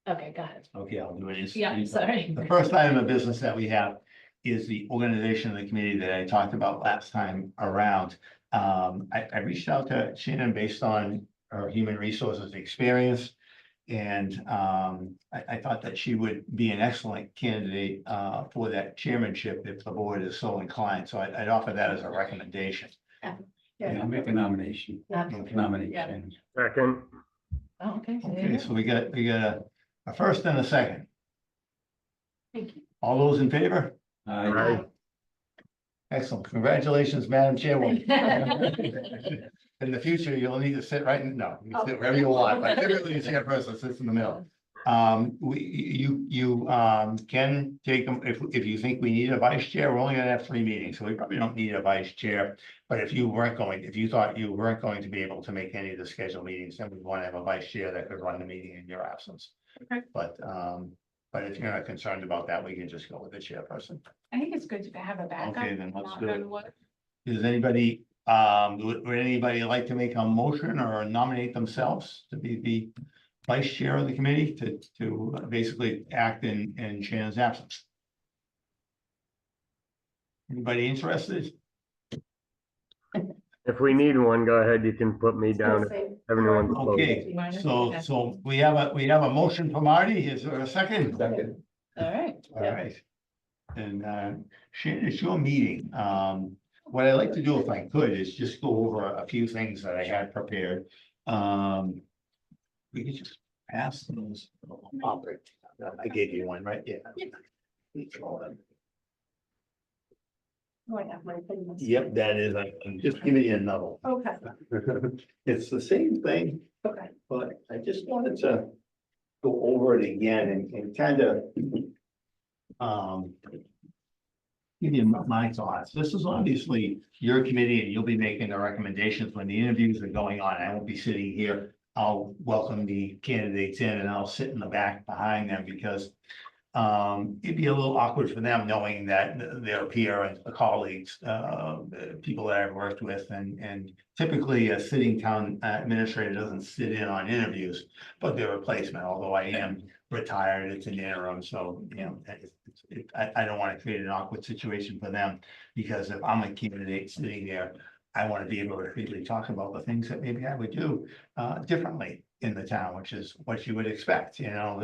Okay, got it. Okay, I'll do it. Yeah, sorry. The first item of business that we have is the organization of the committee that I talked about last time around. I reached out to Shannon based on her human resources experience. And I thought that she would be an excellent candidate for that chairmanship if the board is so inclined. So I'd offer that as a recommendation. Yeah, I'll make a nomination. Nomination. Second. Oh, okay. Okay, so we got a first and a second. Thank you. All those in favor? Aye. Excellent. Congratulations, Madam Chairwoman. In the future, you'll need to sit right in, no, you can sit wherever you want, but typically the chairperson sits in the middle. You can take them, if you think we need a vice chair, we're only gonna have 3 meetings, so we probably don't need a vice chair. But if you thought you weren't going to be able to make any of the scheduled meetings, then we want to have a vice chair that could run the meeting in your absence. Okay. But if you're not concerned about that, we can just go with the chairperson. I think it's good to have a backup. Okay, then let's knock do it. on wood. Does anybody, would anybody like to make a motion or nominate themselves to be the vice chair of the committee to basically act in Shannon's absence? Anybody interested? If we need one, go ahead, you can put me down. Everyone's closed. Okay, so we have a motion for Marty. Is there a second? Second. All right. All right. And Shannon, it's your meeting. What I'd like to do if I could is just go over a few things that I had prepared. We could just pass those. I gave you one, right? Yeah. Oh, I have my thing. Yep, that is, I'm just giving you another. Okay, It's the same thing, okay. but I just wanted to go over it again and kind of give you my thoughts. This is obviously your committee and you'll be making the recommendations when the interviews are going on. I won't be sitting here. I'll welcome the candidates in and I'll sit in the back behind them because it'd be a little awkward for them knowing that their peer and colleagues, people that I've worked with, and typically a sitting town administrator doesn't sit in on interviews, but their replacement, although I am retired, it's an interim, so, you know, I don't want to create an awkward situation for them, because if I'm a candidate sitting there, I want to be able to freely talk about the things that maybe I would do differently in the town, which is what you would expect. You know,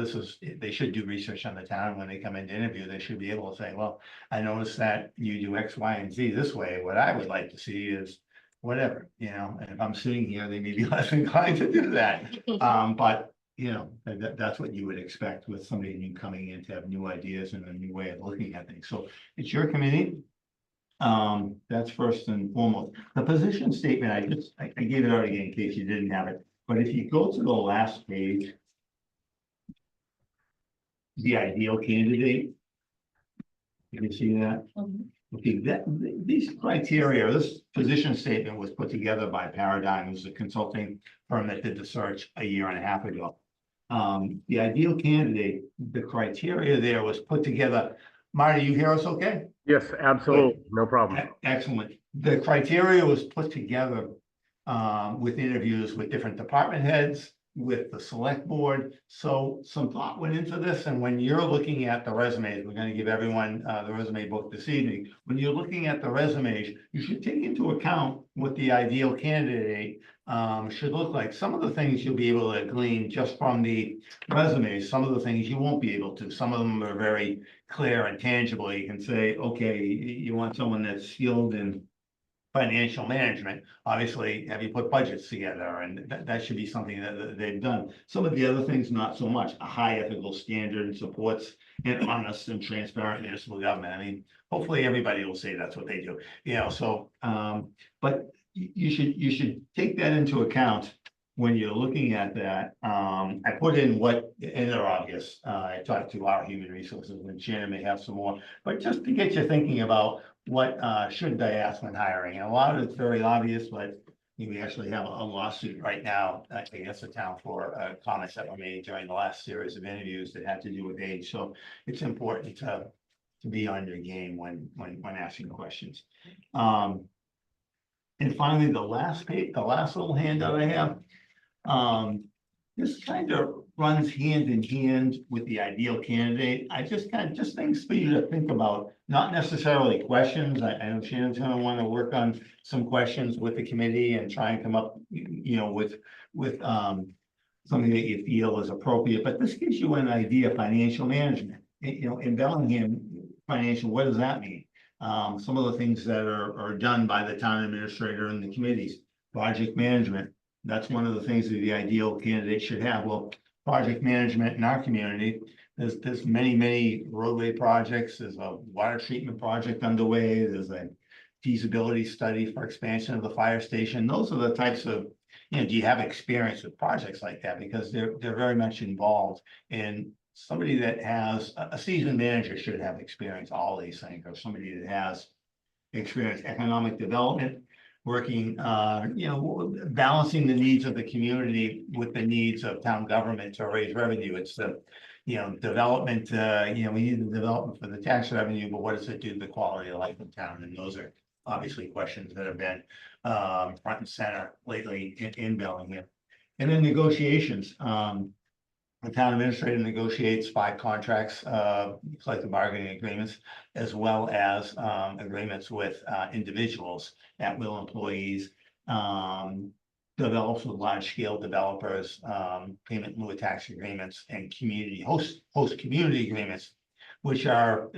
they should do research on the town. When they come into interview, they should be able to say, well, I noticed that you do X, Y, and Z this way. What I would like to see is whatever, you know, and if I'm sitting here, they may be less inclined to do that. But you know, that's what you would expect with somebody new coming in to have new ideas and a new way of looking at things. So it's your committee. That's first and foremost. The position statement, I gave it out again in case you didn't have it. But if you go to the last page, the ideal candidate, you can see that. Okay, these criteria, this position statement was put together by Paradigm, who's a consulting firm that did the search a year and a half ago. The ideal candidate, the criteria there was put together. Marty, you hear us okay? Yes, absolutely, no problem. Excellent. The criteria was put together with interviews with different department heads, with the select board. So some thought went into this, and when you're looking at the resumes, we're going to give everyone the resume book this evening. When you're looking at the resumes, you should take into account what the ideal candidate should look like. Some of the things you'll be able to glean just from the resumes. Some of the things you won't be able to. Some of them are very clear and tangible. You can say, okay, you want someone that's skilled in financial management. Obviously, have you put budgets together? And that should be something that they've done. Some of the other things, not so much. A high ethical standard and supports an honest and transparent municipal government. I mean, hopefully everybody will say that's what they do. You know, so but you should take that into account when you're looking at that. I put in and they're obvious. I talked to our human resources, and Shannon may have some more, but just to get you thinking about what should I ask when hiring. And a lot of it's very obvious, but we actually have a lawsuit right now against the town for comments that were made during the last series of interviews that had to do with age. So it's important to be on your game when asking questions. And finally, the last page, the last little handout I have, this kind of runs hand in hand with the ideal candidate. I just kind of, just things for you to think about, not necessarily questions. I know Shannon's gonna want to work on some questions with the committee and try and come up, with something that you feel is appropriate, but this gives you an idea of financial management. In Bellingham, financial, what does that mean? Some of the things that are done by the town administrator and the committees, project management. That's one of the things that the ideal candidate should have. Well, project management in our community, there's many roadway projects. There's a water treatment project underway. There's a feasibility study for expansion of the fire station. Those are the types of, do you have experience with projects like that? Because they're very much involved. And somebody that has, a seasoned manager should have experience, all these things, or somebody that has experience, economic development, working, balancing the needs of the community with the needs of town government to raise revenue. It's the, development, we need the development for the tax revenue, but what does it do to the quality of life in town? And those are obviously questions that have been front and center lately in Bellingham. And then negotiations. The town administrator negotiates 5 contracts, collective bargaining agreements, as well as agreements with individuals, at-will employees, develops with large-scale developers, payment in lieu of tax agreements, and host community agreements, which are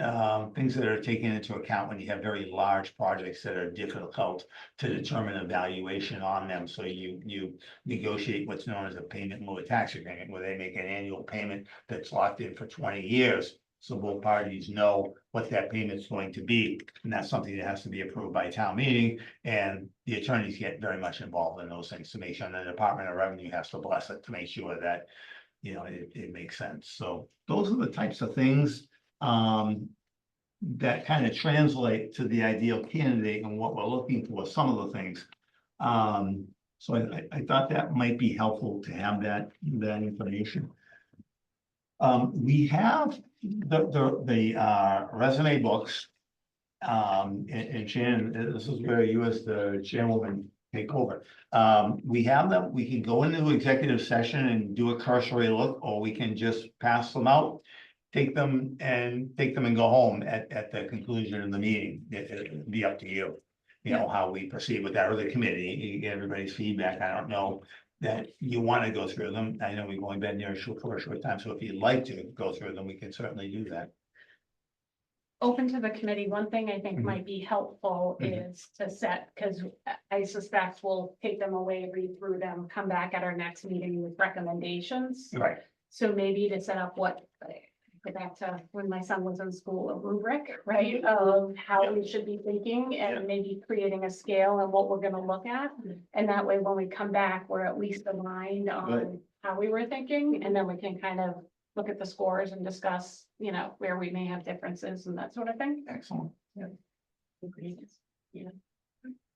things that are taken into account when you have very large projects that are difficult to determine a valuation on them. So you negotiate what's known as a payment in lieu of tax agreement, where they make an annual payment that's locked in for 20 years. So both parties know what that payment's going to be, and that's something that has to be approved by town meeting. And the attorneys get very much involved in those things to make sure, and the Department of Revenue has to bless it to make sure that, it makes sense. So those are the types of things that kind of translate to the ideal candidate and what we're looking for, some of the things. So I thought that might be helpful to have that information. We have the resume books. And Shannon, this is where you as the chairwoman take over. We have them, we can go into executive session and do a cursory look, or we can just pass them out. Take them and go home at the conclusion of the meeting. It'd be up to you, how we proceed with that, or the committee. You get everybody's feedback. I don't know that you want to go through them. I know we've only been there for a short time, so if you'd like to go through them, we can certainly do that. Open to the committee. One thing I think Mhm. might be helpful Mhm. is to set, because I suspect we'll take them away, read through them, come back at our next meeting with recommendations. Right. So maybe to set up what, go back to when my son was in school, a rubric, right, of how we should be thinking, and maybe creating a scale and what we're gonna look at. And that way, when we come back, we're at least aligned on how we were thinking, and then we can kind of look at the scores and discuss, where we may have differences and that sort of thing. Excellent. Yeah.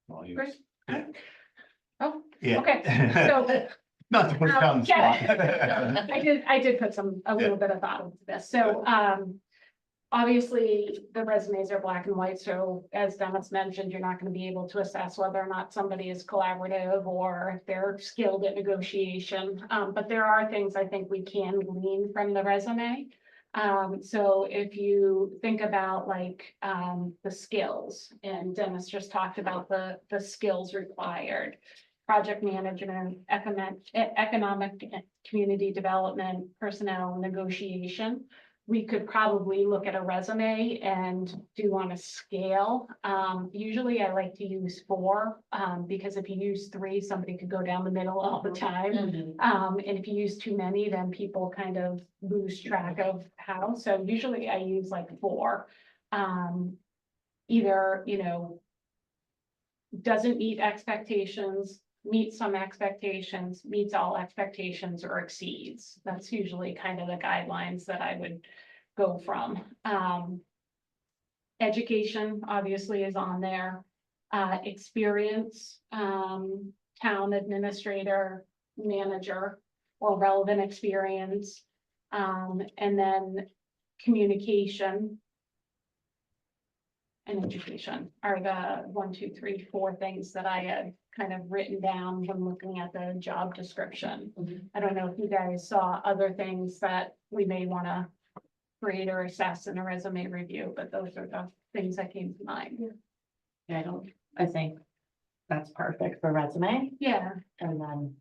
Well, you- Great. Yeah. Oh, Yeah. okay, so Not to put you on the spot. I did put a little bit of thought into this. So, obviously, the resumes are black and white. So as Dennis mentioned, you're not going to be able to assess whether or not somebody is collaborative or if they're skilled at negotiation. But there are things I think we can glean from the resume. So if you think about the skills, and Dennis just talked about the skills required. Project management, economic community development, personnel negotiation. We could probably look at a resume and do on a scale. Usually I like to use 4, because if you use 3, somebody could go down the middle all the time. And if you use too many, then people kind of lose track of how. So usually I use 4. Either, doesn't meet expectations, meets some expectations, meets all expectations, or exceeds. That's usually kind of the guidelines that I would go from. Education obviously is on there. Experience, town administrator, manager, or relevant experience. And then communication. and education are the 1, 2, 3, 4 things that I had kind of written down when looking at the job description. Mhm. I don't know if you guys saw other things that we may want to create or assess in a resume review, but those are the things that came to mind. Yeah, I think that's perfect for resume, Yeah. and then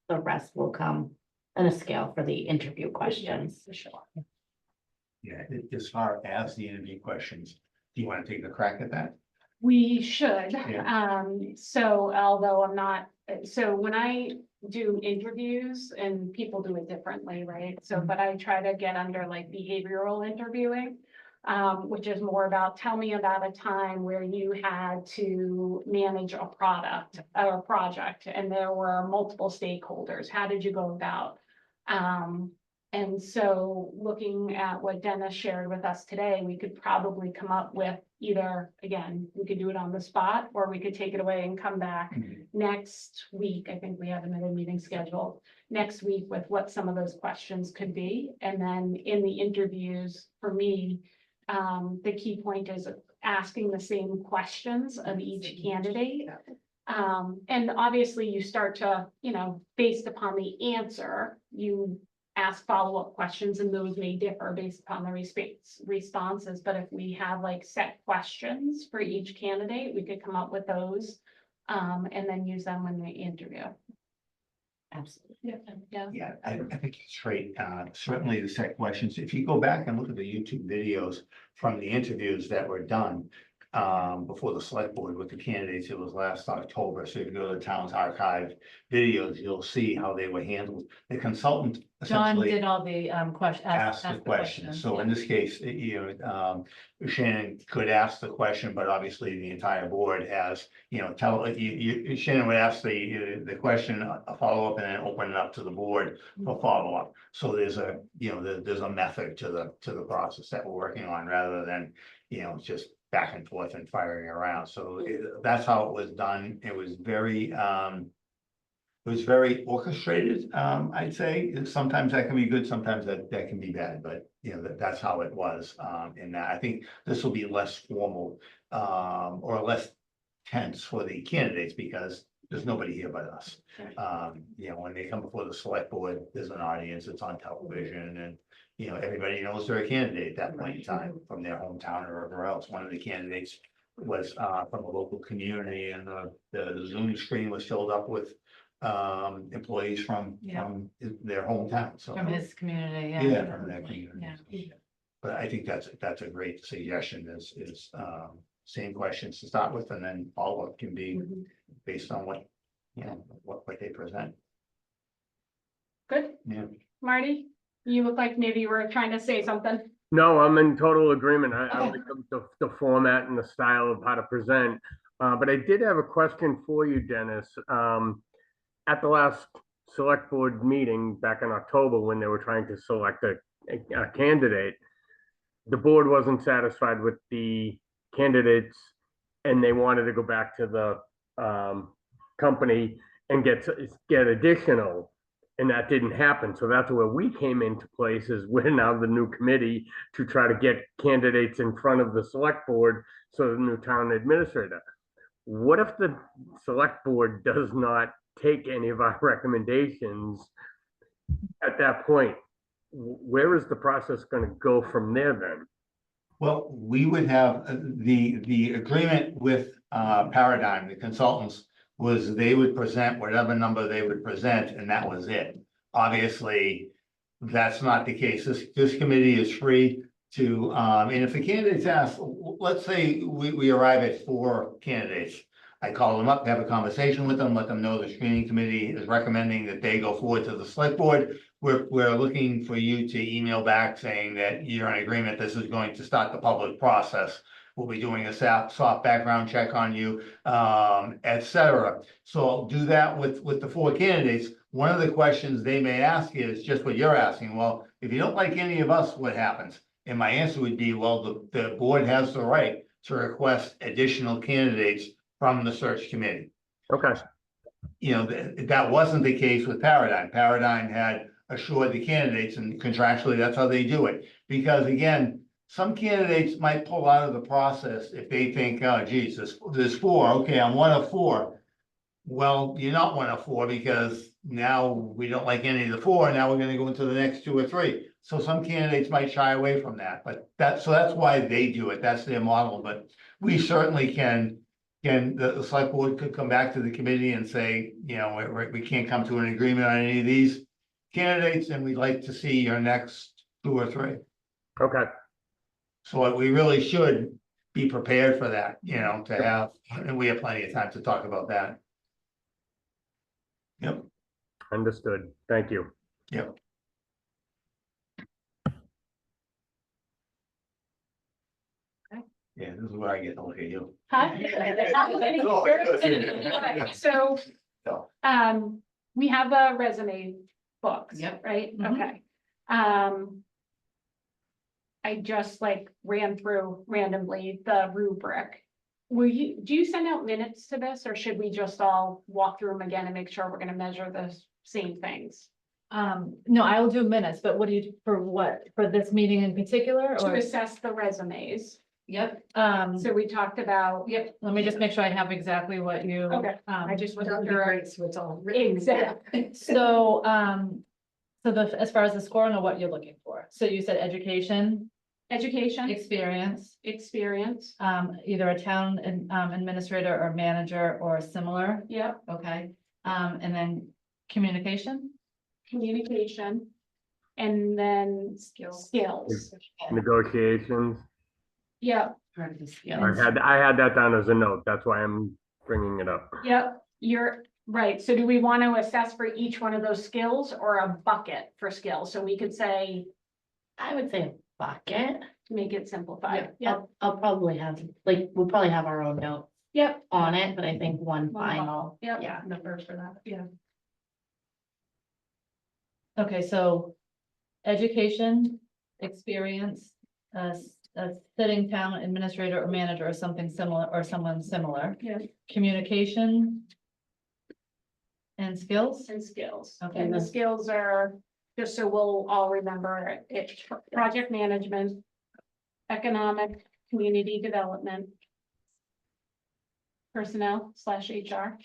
the rest will come in a scale for the interview questions. For sure. Yeah, as far as the interview questions, do you want to take a crack at that? We should, Yeah. so although I'm not, so when I do interviews and people do it differently, right? So, but I try to get under like behavioral interviewing. Which is more about, tell me about a time where you had to manage a product or a project and there were multiple stakeholders. How did you go about? And so looking at what Dennis shared with us today, we could probably come up with either, again, we could do it on the spot, or we could take it away and come back next week. I think we have another meeting scheduled next week with what some of those questions could be. And then in the interviews, for me, the key point is asking the same questions of each candidate. And obviously you start to, based upon the answer, you ask follow-up questions, and those may differ based upon the responses. But if we have like set questions for each candidate, we could come up with those, and then use them when they interview. Absolutely. Yeah. Yeah, I think it's great. Certainly the set questions. If you go back and look at the YouTube videos from the interviews that were done before the select board with the candidates, it was last October. So if you go to the town's archive videos, you'll see how they were handled. The consultant John essentially did all the questions. asked the question. So in this case, Shannon could ask the question, but obviously the entire board has, Shannon would ask the question, a follow-up, and then open it up to the board for follow-up. So there's there's a method to the process that we're working on, rather than, just back and forth and firing around. So that's how it was done. It was very orchestrated, I'd say. Sometimes that can be good, sometimes that can be bad, but that's how it was. And I think this will be less formal, or less tense for the candidates, because there's nobody here but us. When they come before the select board, there's an audience, it's on television, and everybody knows they're a candidate at that point in time from their hometown or wherever else. One of the candidates was from a local community, and the Zoom screen was filled up with employees from their hometown. So From his community, from that community. Yeah. But I think that's a great suggestion, is same questions to start with, and then follow-up can be based on what they present. Good. Yeah. Marty, you look like maybe you were trying to say something. No, I'm in total agreement. I like the format and the style of how to present. But I did have a question for you, Dennis. At the last select board meeting back in October, when they were trying to select a candidate, the board wasn't satisfied with the candidates, and they wanted to go back to the company and get additional, and that didn't happen. So that's where we came into place, is we're now the new committee to try to get candidates in front of the select board, so the new town administrator. What if the select board does not take any of our recommendations at that point? Where is the process going to go from there then? Well, we would have the agreement with Paradigm, the consultants, was they would present whatever number they would present, and that was it. Obviously, that's not the case. This committee is free to, and if the candidates ask, let's say we arrive at 4 candidates. I call them up, have a conversation with them, let them know the screening committee is recommending that they go forward to the select board. We're looking for you to email back saying that you're in agreement, this is going to start the public process. We'll be doing a soft background check on you, etc. So I'll do that with the 4 candidates. One of the questions they may ask is just what you're asking. Well, if you don't like any of us, what happens? And my answer would be, well, the board has the right to request additional candidates from the search committee. Okay. That wasn't the case with Paradigm. Paradigm had assured the candidates, and contractually, that's how they do it. Because again, some candidates might pull out of the process if they think, oh geez, there's four, okay, I'm one of four. Well, you're not one of four because now we don't like any of the four, now we're gonna go into the next two or three. So some candidates might shy away from that, but that's why they do it, that's their model, but we certainly can. The select board could come back to the committee and say, you know, we can't come to an agreement on any of these candidates, and we'd like to see your next two or three. Okay, So we really should be prepared for that, you know, to have, and we have plenty of time to talk about that. Yep, understood. Thank you. yep. Yeah, this is where I get to look at you. So, So. we have a resume books, Yep. right? Mhm. Okay. I just like ran through randomly the rubric. Do you send out minutes to this, or should we just all walk through them again and make sure we're gonna measure the same things? No, I will do minutes, but what do you, for what, for this meeting in particular, To or? assess the resumes. Yep, So we talked about, yep, Let me just make sure I have exactly what you. okay, I just wasn't That'd be sure. great, so it's all written. Exactly. So, so as far as the score, I know what you're looking for. So you said education, Education, experience, experience, either a town administrator or manager or similar, yep, okay? And then communication? communication, and then Skills. skills. Negotiations. Yep, part of the I skills. had that down as a note. That's why I'm bringing it up. yep, you're right. So do we want to assess for each one of those skills or a bucket for skills? So we could say, I would say a bucket. to make it simplified. Yep, I'll probably have, like, we'll probably have our own note yep, on it, but I think one One final, yep. yeah. Number for that, yeah. Okay, so education, experience, a sitting town administrator or manager or something similar, or someone similar. Yeah. Communication. And skills? And skills. Okay. And the skills are, just so we'll all remember, it's project management, economic, community development, personnel / HR,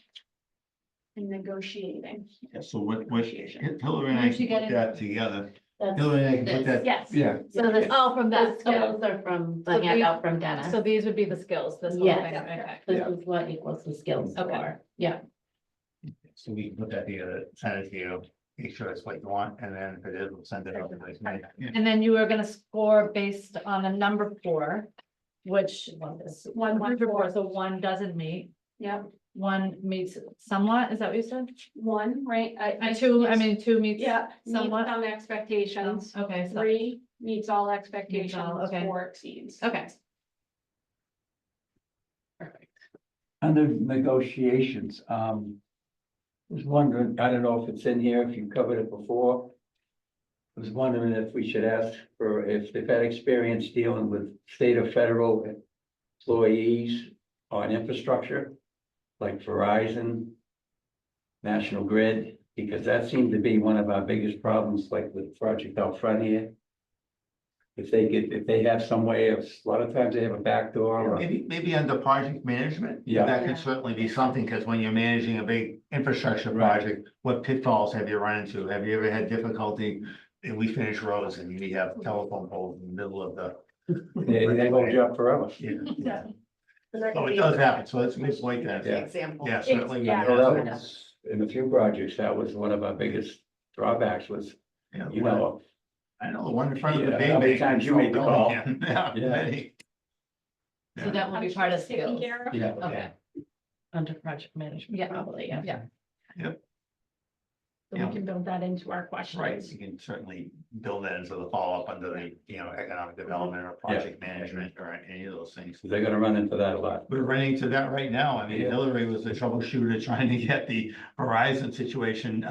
and negotiating. Yeah, so what, Negotiation. Hillary and I Once you can get put that together. That's Hillary and I can put this. that. Yes. Yeah, So this, Oh, from the that, okay. skills are from So the these- handout from Dennis. So these would be the skills, this whole Yes. thing, okay. This is what equals the skills Okay. score. Yeah, So we can put that together, send it to you, make sure it's what you want, and then if it is, we'll send it over. to the- Yeah. And then you are gonna score based on a number 4, which is One, group of four. four, so one doesn't meet, Yep, one meets somewhat, is that what you said? one, right? Two meets. Yeah, meets somewhat. some expectations. Okay, so, 3 meets all expectations, okay. 4 exceeds. okay, perfect. under negotiations, was wondering, I don't know if it's in here, if you covered it before. I was wondering if we should ask for, if they've had experience dealing with state or federal employees on infrastructure, like Verizon, National Grid, because that seemed to be one of our biggest problems, like with Project Out Front here. If they have some way of, a lot of times they have a back door or. Maybe under project management. Yeah. That could certainly be something, because when you're managing a big infrastructure Right. project, what pitfalls have you run into? Have you ever had difficulty? And we finish roads and we have telephone poles in the middle of the. They hold you up forever. Yeah. So it does happen, so it's a good point then. Yeah. Example. Yeah, certainly. Yeah. So that was, in a few projects, that was one of our biggest drawbacks was, Yeah, you know, I know the one in front of the Yeah, bay. how many times you made the call? Yeah. Yeah. many. so that will be part of Taken skills. care of. yeah. Okay, Under project management, Yeah. probably, yeah. yeah, So we can build that into our questions. Right, you can certainly build that into the follow-up under the, you know, economic development or project management or any of those things. They're gonna run into that a lot. We're running into that right now. I mean, Yeah. Hillary was the troubleshooter trying to get the Verizon situation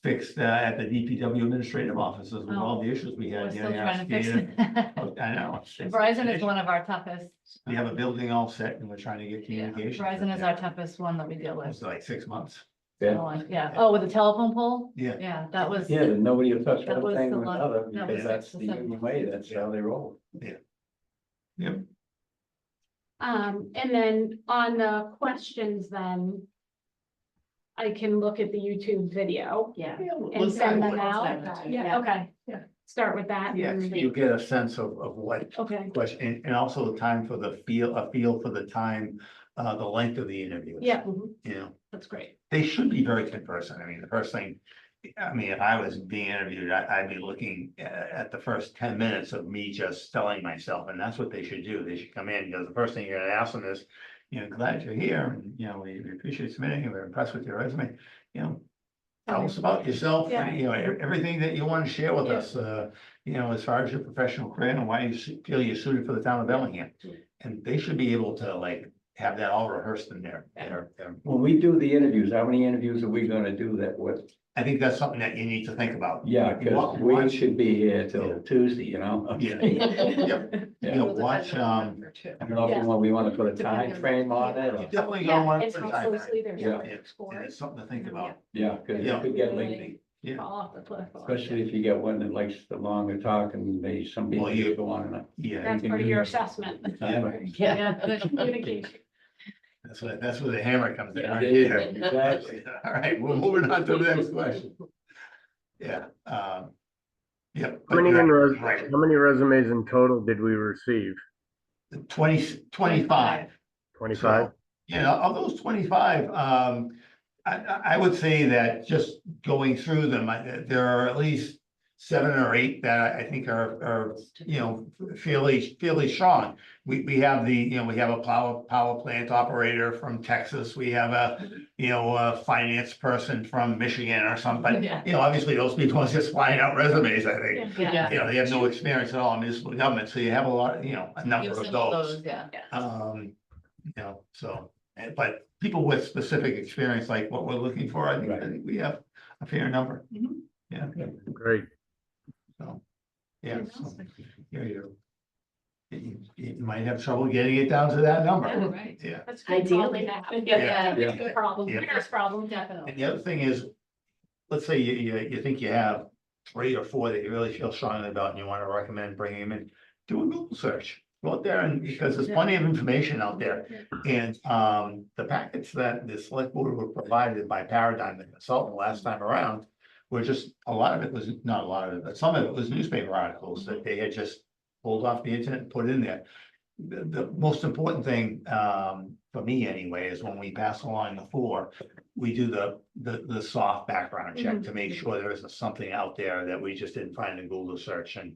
fixed at the DPW administrative offices with all the issues we we're had. still getting our trying to fix SCADA. it. I know. Verizon is one of our toughest. We have a building all set and we're trying to get Yeah, communication. Verizon is our toughest one that we deal with. It's like 6 months. Yeah. Yeah, oh, with the telephone pole? Yeah. Yeah, that was. Yeah, then nobody will touch That one was thing the with one- another, that because was that's the the second union one. way, that's how they roll. And then on the questions then. I can look at the YouTube video Yeah. and send them out. Yeah. Yeah, okay. Yeah. Start with that. Yeah, and- you get a sense of what Okay, question, and also the time for a feel for the time, the length of the interview. yeah, You know, that's great. they should be very conversant. I mean, the first thing, I mean, if I was being interviewed, I'd be looking at the first 10 minutes of me just selling myself, and that's what they should do. They should come in, because the first thing you're gonna ask them is, you know, glad you're here, and, you know, we appreciate submitting, and we're impressed with your resume, you know. Tell us about yourself, Yeah. you know, everything that you want to share with Yeah. us, you know, as far as your professional career and why you feel you're suited for the town of Bellingham. And they should be able to like have that all rehearsed in their. When we do the interviews, how many interviews are we gonna do that with? I think that's something that you need to think about. Yeah, because Wa- we watch- should be here Yeah. till Tuesday, you know? Yeah, yep, you know, watch, I don't know if we wanna put a time frame on it, you or, definitely Yeah, don't want and to. how closely they're Yeah. showing score. It's something to think about, yeah, cause Yeah. it could get lengthy, yeah. Fall off the cliff. especially if you get one that likes the longer talk and some people Well, you- just go on and on. Yeah, That's part of your assessment. yeah, Yeah. Communication. that's where the hammer comes in. right? Yeah, Yeah. exactly. All right, we're moving on to the next question. Yeah, yeah. How many Right. how many resumes in total did we receive? 25. 25? So, you know, of those 25, I would say that just going through them, there are at least 7 or 8 that I think are, you know, fairly strong. We have we have a power plant operator from Texas. We have a finance person from Michigan or something. Yeah. You know, obviously those people are just flying out resumes, I think. Yeah. You know, they have no experience at all in municipal government, so you have a lot, you know, a number Give of some of those. Yeah. You know, so, but people with specific experience, like what we're looking for, I Right. think we have a fair number. Mhm. Yeah, Great. so, yeah, so, yeah, you might have trouble getting it down to that number. Yeah. Right. Yeah, That's good Ideally. problem to have. Yeah. Yeah. Good problem, Yeah. first problem. and Definitely. the other thing is, let's say you think you have 3 or 4 that you really feel strongly about and you want to recommend bringing them in, do a Google search. Go out there and, because there's plenty of information out there. And the packets that the select board were provided by Paradigm, the consultant last time around, were just, a lot of it was, not a lot of it, but some of it was newspaper articles that they had just pulled off the internet and put in there. The most important thing, for me anyway, is when we pass along the 4, we do the soft background check to make sure there isn't something out there that we just didn't find in Google search and,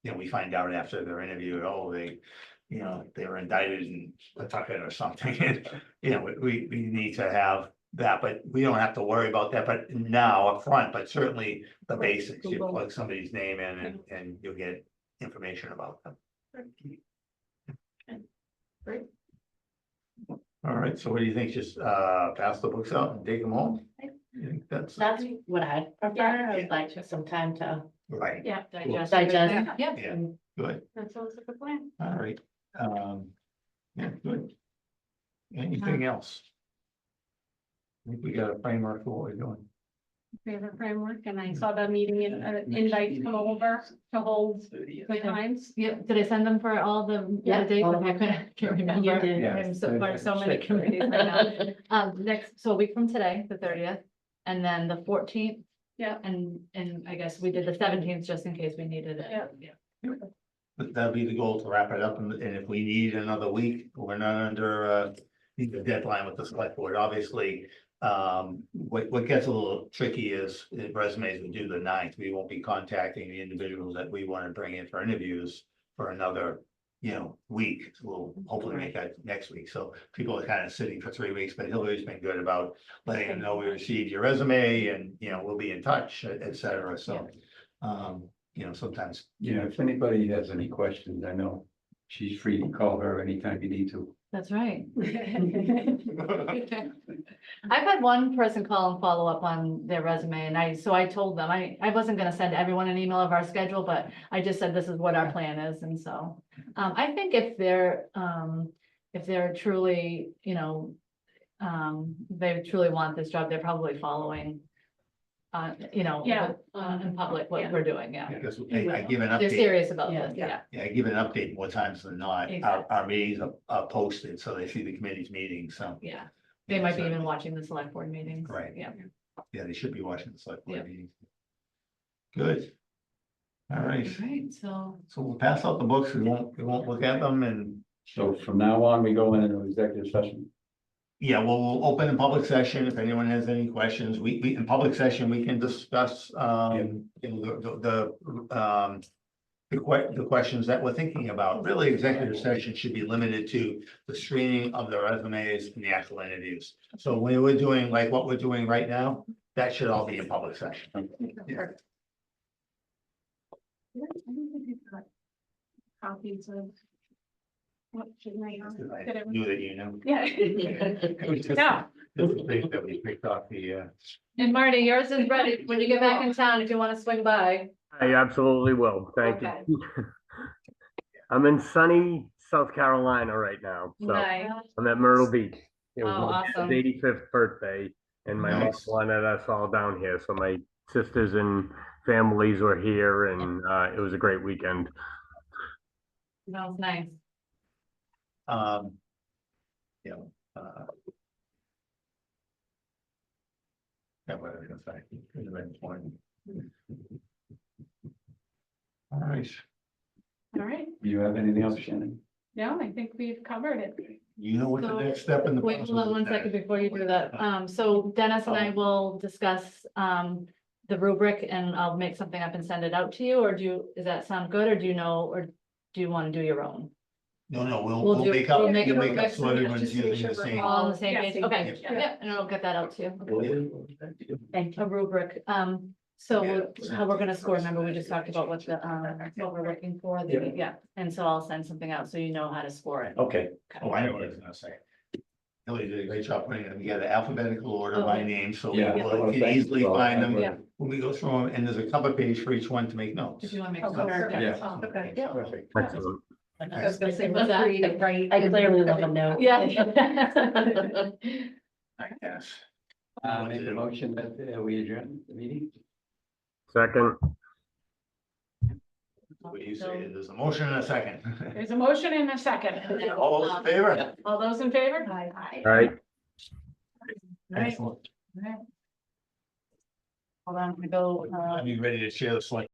you know, we find out after their interview, oh, they were indicted in Pawtucket or something. And, you know, we need to have that, but we don't have to worry about that, but now up front, but certainly the Right, basics, you Google. plug somebody's name in and you'll get information about them. Great. All right, so what do you think? Just pass the books out and take them home? You think that's That's what I'd prefer. Yeah. I would like some time to right? Yeah, Digest. digest. Yeah. Yeah, good, that sounds like a plan. all right. Yeah, good. Anything else? I think we got a framework for what we're doing. Favorite framework, and I saw the meeting invite come over to hold the times. Yeah, did I send them for all the Yeah. dates? I can't remember. You did. Yeah. I'm so, part of so many committees right now. Next, so a week from today, the 30th, and then the 14th. Yeah. And I guess we did the 17th just in case we needed it. Yeah. But that'll be the goal to wrap it up, and if we need another week, we're not under the deadline with the select board, obviously. What gets a little tricky is resumes we do the 9th, we won't be contacting the individuals that we want to bring in for interviews for another, you know, week. We'll hopefully make that next week, so people are kind of sitting for 3 weeks, but Hillary's been good about letting them know we received your resume and, you know, we'll be in touch, et cetera, so. You know, sometimes. Yeah, if anybody has any questions, I know she's free to call her anytime you need to. That's right. I've had one person call and follow up on their resume and I told them, I wasn't gonna send everyone an email of our schedule, but I just said, this is what our plan is. And so, I think if they're truly, you know, they truly want this job, they're probably following. Yeah. In public, what Yeah. we're doing, yeah. Because I give an They're update, serious about Yeah. this, yeah. yeah, I give an update more times than not. Exactly. Our meetings are posted, so they see the committee's meetings, so. Yeah, they might be So- even watching the select board meetings. Right. Yeah. Yeah, they should be watching the select board Yeah. meetings. Good. All right, All right, so, so we'll pass out the books, we won't look at them, and So from now on, we go into executive session. yeah, we'll open in public session if anyone has any questions. We in public session, we can discuss, you know, the questions that we're thinking about. Really, executive session should be limited to the screening of the resumes and the actual interviews. So when we're doing like what we're doing right now, that should all be in public session. Yeah. I don't think I've got copies of. What should I? I knew that you knew. Yeah. It was just- Yeah. This is things that we picked off the, and Marty, yours is ready, when you get back in town, if you wanna swing by. I absolutely will. Thank Okay. you. I'm in sunny South Carolina right now, so Nice. I'm at Myrtle Beach. It was Oh, my dad's awesome. 85th birthday, and my mom Nice. wanted us all down here, so my sisters and families were here, and it was a great weekend. That was nice. you know, yeah, what I was gonna say, it's a very important. All right, All right, Do you have anything else, Shannon? no, I think we've covered it. you know what the So, next step in the. Wait, hold on one process is, second before you do that. So Dennis and I will discuss, the rubric and I'll make something up and send it out to you, or does that sound good, or do you know, or do you wanna do your own? No, We'll we'll do- make up, we'll make we'll it make up perfect. so everyone's Just make using sure the we're same. All on the same Yeah, page, same okay, page, yeah. yeah, and I'll get that out to you. Thank you. A rubric, so how we're gonna score, remember, we just talked about what we're looking for, yeah, and so I'll send something out so you know how to score it. Okay, Oh, I know what I was gonna say. Billy did a great job putting them together, alphabetical order by Okay. name, so we Yeah. will- can Thanks easily for all find that them work. Yeah. when we go through them, and there's a cover page for each one to make notes. If you wanna make. Oh, some- perfect. Yeah. Okay. Yeah, perfect. Excellent. I was gonna say, what's that? I clearly love a note. Yeah. I guess. make a motion that we adjourn the meeting. Second, What do you say? There's a motion and a second. There's a motion and a second. All those in favor? All those in favor? Aye. all right. Excellent. Hold on, we go, Are you ready to share the slide?